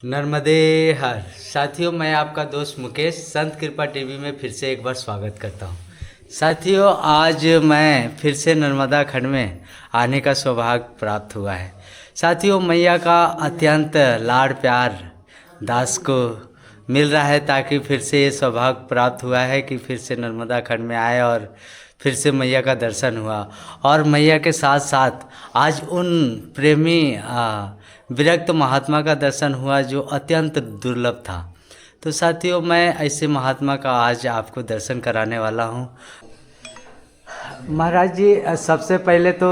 नर्मदे हर। साथियों, मैं आपका दोस्त मुकेश संत कृपा टीवी में फिर से एक बार स्वागत करता हूं। साथियों, आज मैं फिर से नर्मदा खंड में आने का सौभाग्य प्राप्त हुआ है। साथियों, मैया का अत्यंत लाड़ प्यार दास को मिल रहा है, ताकि फिर से ये सौभाग्य प्राप्त हुआ है कि फिर से नर्मदा खंड में आए और फिर से मैया का दर्शन हुआ। और मैया के साथ साथ आज उन प्रेमी विरक्त महात्मा का दर्शन हुआ जो अत्यंत दुर्लभ था। तो साथियों, मैं ऐसे महात्मा का आज आपको दर्शन कराने वाला हूँ। महाराज जी, सबसे पहले तो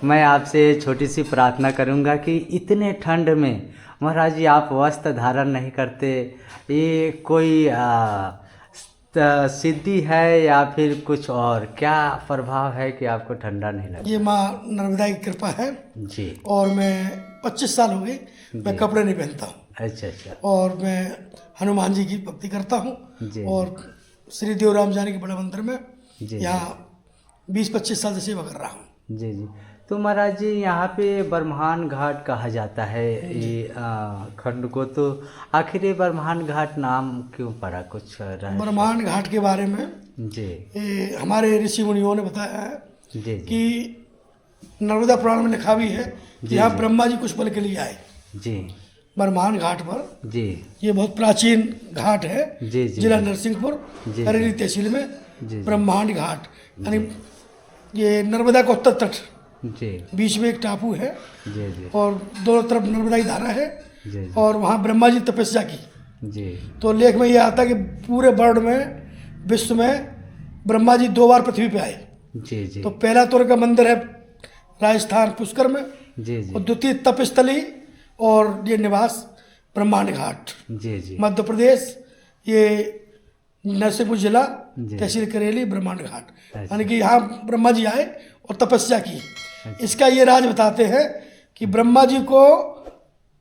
मैं आपसे छोटी सी प्रार्थना करूँगा कि इतने ठंड में महाराज जी आप वस्त्र धारण नहीं करते, ये कोई सिद्धि है या फिर कुछ और क्या प्रभाव है कि आपको ठंडा नहीं लगता? ये माँ नर्मदा की कृपा है जी। और मैं 25 साल हो गए मैं कपड़े नहीं पहनता हूँ। अच्छा अच्छा। और मैं हनुमान जी की भक्ति करता हूँ जी। और श्री देवराम जाने के बड़े मंदिर में जी। यहाँ 20-25 साल से सेवा कर रहा हूँ। जी जी। तो महाराज जी, यहाँ पे बरमान घाट कहा जाता है ये खंड को, तो आखिर ये बरमान घाट नाम क्यों पड़ा? कुछ रहस्य? बरमान घाट के बारे में जी ये हमारे ऋषि मुनियों ने बताया है जी जी कि नर्मदा पुराण में लिखा भी है कि यहाँ ब्रह्मा जी कुछ पल के लिए आए जी बरमान घाट पर। जी ये बहुत प्राचीन घाट है, जी जी जिला नरसिंहपुर, जी, करेली तहसील में जी। ब्रह्मांड घाट, यानी ये नर्मदा का उत्तर तट, जी बीच में एक टापू है जी जी और दोनों तरफ नर्मदा की धारा है जी और वहाँ ब्रह्मा जी तपस्या की। जी तो लेख में ये आता है कि पूरे वर्ल्ड में, विश्व में ब्रह्मा जी 2 बार पृथ्वी पे आए। जी जी तो पहला तो उनका मंदिर है राजस्थान पुष्कर में, जी जी और द्वितीय तपस्थली और ये निवास ब्रह्मांड घाट जी जी मध्य प्रदेश, ये नरसिंहपुर जिला, जी। तहसील करेली, ब्रह्मांड घाट, अच्छा। यानी कि यहाँ ब्रह्मा जी आए और तपस्या की। इसका ये राज बताते हैं कि ब्रह्मा जी को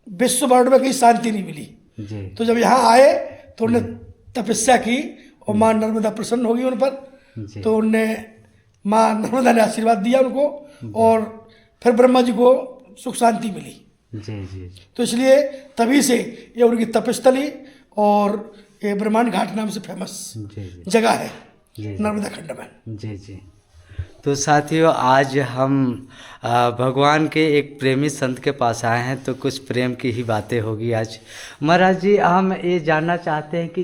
विश्व वर्ल्ड में कहीं शांति नहीं मिली, जी तो जब यहाँ आए तो उन्होंने तपस्या की और माँ नर्मदा प्रसन्न होगी उन पर। जी तो उनने माँ नर्मदा ने आशीर्वाद दिया उनको और फिर ब्रह्मा जी को सुख शांति मिली। जी जी तो इसलिए तभी से ये उनकी तपस्थली और ये ब्रह्मांड घाट नाम से फेमस जी जी जगह है जी नर्मदा खंड में। जी जी। तो साथियों, आज हम भगवान के एक प्रेमी संत के पास आए हैं, तो कुछ प्रेम की ही बातें होगी आज। महाराज जी, हम ये जानना चाहते हैं कि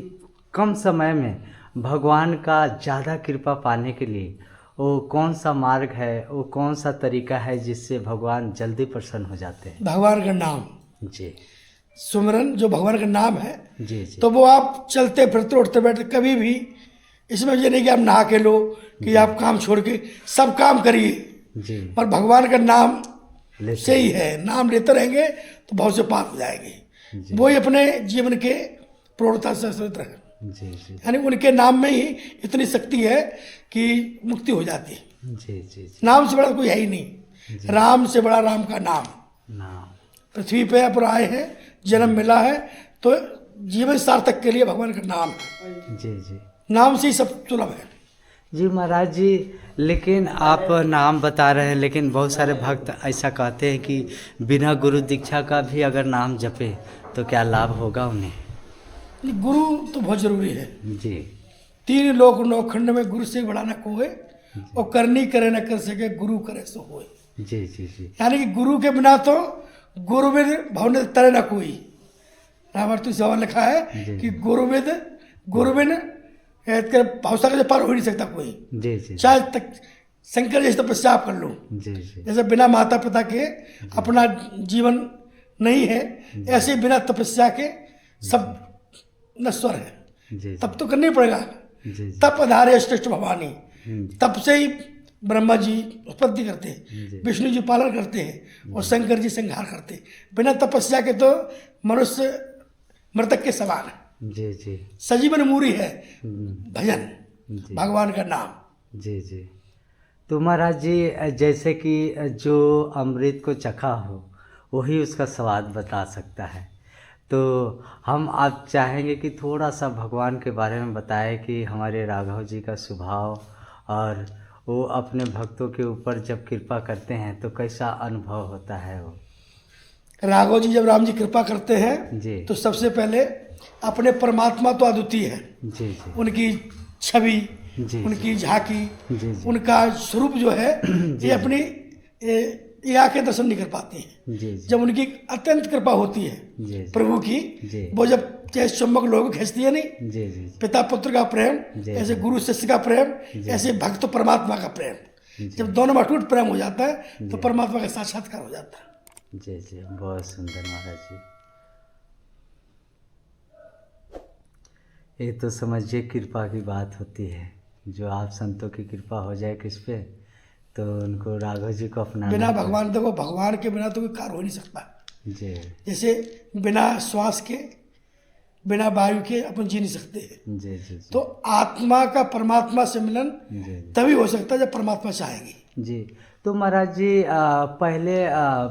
कम समय में भगवान का ज़्यादा कृपा पाने के लिए वो कौन सा मार्ग है, वो कौन सा तरीका है जिससे भगवान जल्दी प्रसन्न हो जाते हैं? भगवान का नाम जी सुमिरन, जो भगवान का नाम है, जी जी तो वो आप चलते फिरते उठते बैठते कभी भी, इसमें ये नहीं कि आप नहा के लो कि आप काम छोड़ के सब काम करिए, जी पर भगवान का नाम लेते से ही है, नाम लेते रहेंगे तो बहुत से पार हो जाएंगे। वो ही अपने जीवन के पूर्णता से संतुलित रहे, जी जी यानी उनके नाम में ही इतनी शक्ति है कि मुक्ति हो जाती है। जी जी जी नाम से बड़ा कोई है ही नहीं, राम से बड़ा राम का नाम। नाम। पृथ्वी पे पर आए हैं, जन्म मिला है, तो जीवन सार्थक के लिए भगवान का नाम है, जी जी नाम से ही सब सुलभ है। जी महाराज जी, लेकिन आप नाम बता रहे हैं, लेकिन बहुत सारे भक्त ऐसा कहते हैं कि बिना गुरु दीक्षा का भी अगर नाम जपे तो क्या लाभ होगा उन्हें? गुरु तो बहुत जरूरी है। जी 3 लोक 9 खंड में गुरु से बड़ा न कोई, और करनी करे न कर सके, गुरु करे सो होए। जी जी जी यानी कि गुरु के बिना तो गुरुविद भवन तरे न कोई। रामायण सवाल लिखा है कि गुरुविद भावसा के पार हो ही नहीं सकता कोई, जी जी चाहे तक शंकर जैसे तपस्या आप कर लो। जी जी जैसे बिना माता पिता के अपना जीवन नहीं है, ऐसे बिना तपस्या के सब नश्वर है। जी तब तो करना ही पड़ेगा। जी तप आधारे श्रेष्ठ भवानी, तब से ही ब्रह्मा जी उत्पत्ति करते हैं, विष्णु जी पालन करते हैं और शंकर जी संहार करते हैं। बिना तपस्या के तो मनुष्य मृतक के समान है। जी जी सजीवन मूरी है भजन, जी भगवान का नाम। जी जी। तो महाराज जी, जैसे कि जो अमृत को चखा हो वही उसका स्वाद बता सकता है, तो हम आप चाहेंगे कि थोड़ा सा भगवान के बारे में बताएं कि हमारे राघव जी का स्वभाव और वो अपने भक्तों के ऊपर जब कृपा करते हैं तो कैसा अनुभव होता है वो? राघव जी जब राम जी कृपा करते हैं जी तो सबसे पहले अपने परमात्मा तो अद्वितीय है, जी जी उनकी छवि, जी उनकी झांकी, जी जी उनका स्वरूप जो है ये अपनी ये आंखें दर्शन नहीं कर पाती हैं। जी जी जब उनकी अत्यंत कृपा होती है जी प्रभु की, जी वो जब जैसे चुंबक लोग खींचती है नहीं, जी जी पिता पुत्र का प्रेम, जी। ऐसे गुरु शिष्य का प्रेम, ऐसे भक्त परमात्मा का प्रेम, जब दोनों में अटूट प्रेम हो जाता है तो परमात्मा का साक्षात्कार हो जाता है। जी जी बहुत सुंदर महाराज जी। ये तो समझिए कृपा की बात होती है, जो आप संतों की कृपा हो जाए किस पे तो उनको राघव जी को अपनाना बिना चाहिए। भगवान, देखो भगवान के बिना तो कोई कार्य हो नहीं सकता। जी जैसे बिना श्वास के, बिना वायु के अपन जी नहीं सकते हैं। जी जी जी तो आत्मा का परमात्मा से मिलन जी तभी हो सकता है जब परमात्मा चाहेंगे। जी। तो महाराज जी पहले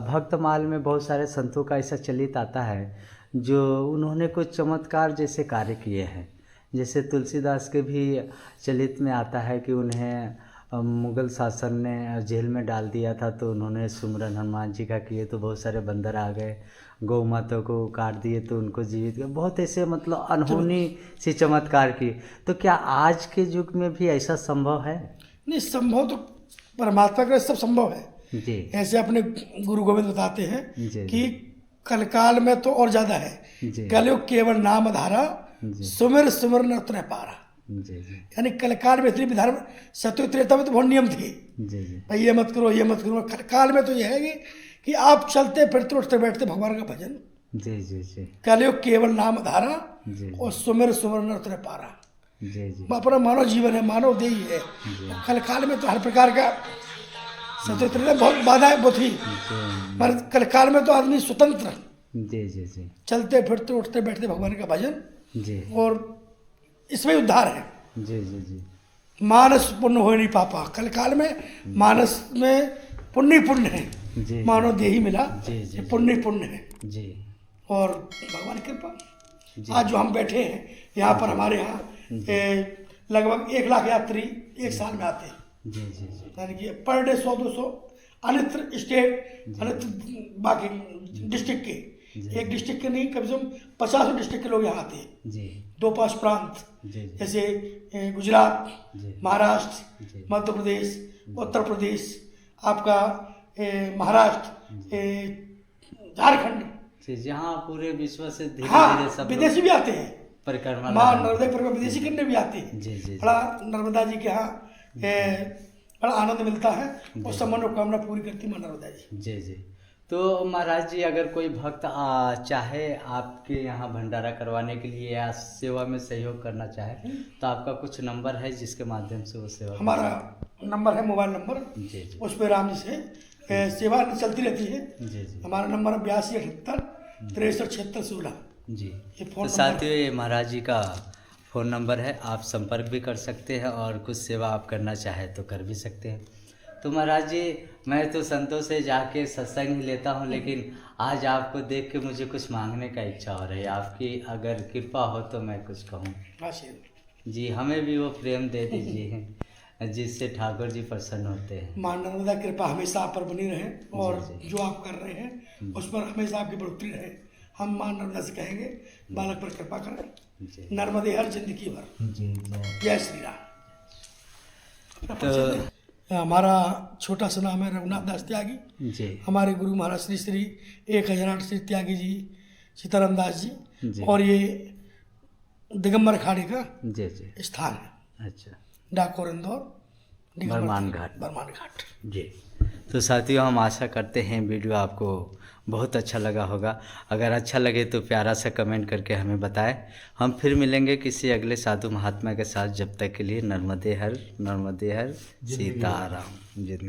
भक्तमाल में बहुत सारे संतों का ऐसा चलित आता है जो उन्होंने कुछ चमत्कार जैसे कार्य किए हैं। जैसे तुलसीदास के भी चलित में आता है कि उन्हें मुगल शासन ने जेल में डाल दिया था, तो उन्होंने सुमरन हनुमान जी का किए तो बहुत सारे बंदर आ गए, गौ माता को काट दिए तो उनको जीवित किया। बहुत ऐसे मतलब अनहोनी सी चमत्कार की। तो क्या आज के युग में भी ऐसा संभव है? नहीं, संभव तो परमात्मा का सब संभव है। जी ऐसे अपने गुरु गोविंद बताते हैं जी कि कलकाल में तो और ज्यादा है, जी कलयुग केवल नाम धारा, जी सुमिर सुमिर न तुरह पारा। जी जी यानी कलकाल में इतनी विधान, सत्य त्रेता में तो बहुत नियम थे, जी जी भाई ये मत करो ये मत करो। कलकाल में तो यह है कि आप चलते फिरते उठते बैठते भगवान का भजन, जी जी जी कलयुग केवल नाम धारा जी और सुमिर सुमिर न तुरह पारा। जी जी अपना मानव जीवन है, मानव देही है। कलकाल में तो हर प्रकार का, सत्य त्रेता में बहुत बाधाएं वो थी, पर कलकाल में तो आदमी स्वतंत्र, जी जी जी चलते फिरते उठते बैठते भगवान का भजन, जी और इसमें उद्धार है। जी जी जी मानस पुण्य हो नहीं पापा, कलकाल में मानस में पुण्य ही पुण्य है, जी मानव देही मिला, जी जी पुण्य ही पुण्य है। जी और भगवान की कृपा आज जो हम बैठे हैं यहाँ पर, हमारे यहाँ लगभग 1 लाख यात्री एक साल में आते हैं। जी जी जी यानी कि पर डे 100-200 अन्यत्र स्टेट, अन्यत्र बाकी डिस्ट्रिक्ट के, एक डिस्ट्रिक्ट के नहीं, कम से कम 50 डिस्ट्रिक्ट के लोग यहाँ आते हैं। जी 2-5 प्रांत जी जैसे गुजरात, जी महाराष्ट्र, जी मध्य प्रदेश, उत्तर प्रदेश, आपका महाराष्ट्र, झारखंड, जी जहाँ पूरे विश्व से धीरे हाँ धीरे सब विदेशी भी आते हैं, परिक्रमा माँ लगाने। नर्मदा परिक्रमा विदेशी करने भी आते हैं। जी जी बड़ा नर्मदा जी के यहाँ बड़ा आनंद मिलता है, और सब मनोकामना पूरी करती माँ नर्मदा जी। जी जी। तो महाराज जी अगर कोई भक्त चाहे आपके यहाँ भंडारा करवाने के लिए या सेवा में सहयोग करना चाहे तो आपका कुछ नंबर है जिसके माध्यम से वो सेवा हमारा नंबर है, मोबाइल नंबर, जी जी उस पर राम जी से सेवा चलती रहती है। जी जी हमारा नंबर है 8278 63 76 16। जी। ये तो फोन साथियों ये महाराज जी का फ़ोन नंबर है, आप संपर्क भी कर सकते हैं और कुछ सेवा आप करना चाहें तो कर भी सकते हैं। तो महाराज जी मैं तो संतों से जाके सत्संग ही लेता हूँ, लेकिन आज आपको देख के मुझे कुछ मांगने का इच्छा हो रही है। आपकी अगर कृपा हो तो मैं कुछ कहूँ। नंबर जी हमें भी वो प्रेम दे दीजिए जिससे ठाकुर जी प्रसन्न होते हैं। माँ नर्मदा कृपा हमेशा आप पर बनी रहे, और जी। जो आप कर रहे हैं उस पर हमेशा आपकी बढ़ोतरी रहे। हम माँ नर्मदा से कहेंगे बालक पर कृपा करें, जी नर्मदे हर जिंदगी भर। जी जय श्री राम। तो हमारा छोटा सा नाम है रघुनाथ दास त्यागी। जी हमारे गुरु महाराज श्री श्री 1008 श्री त्यागी जी, सीताराम दास जी। जी, और ये दिगंबर अखाड़े का जी जी स्थान है, अच्छा डाकोर इंदौर, दिगंबर बरमान घाट। बरमान घाट। जी। तो साथियों हम आशा करते हैं वीडियो आपको बहुत अच्छा लगा होगा। अगर अच्छा लगे तो प्यारा सा कमेंट करके हमें बताएं। हम फिर मिलेंगे किसी अगले साधु महात्मा के साथ। जब तक के लिए नर्मदे हर सीताराम। जिंदगी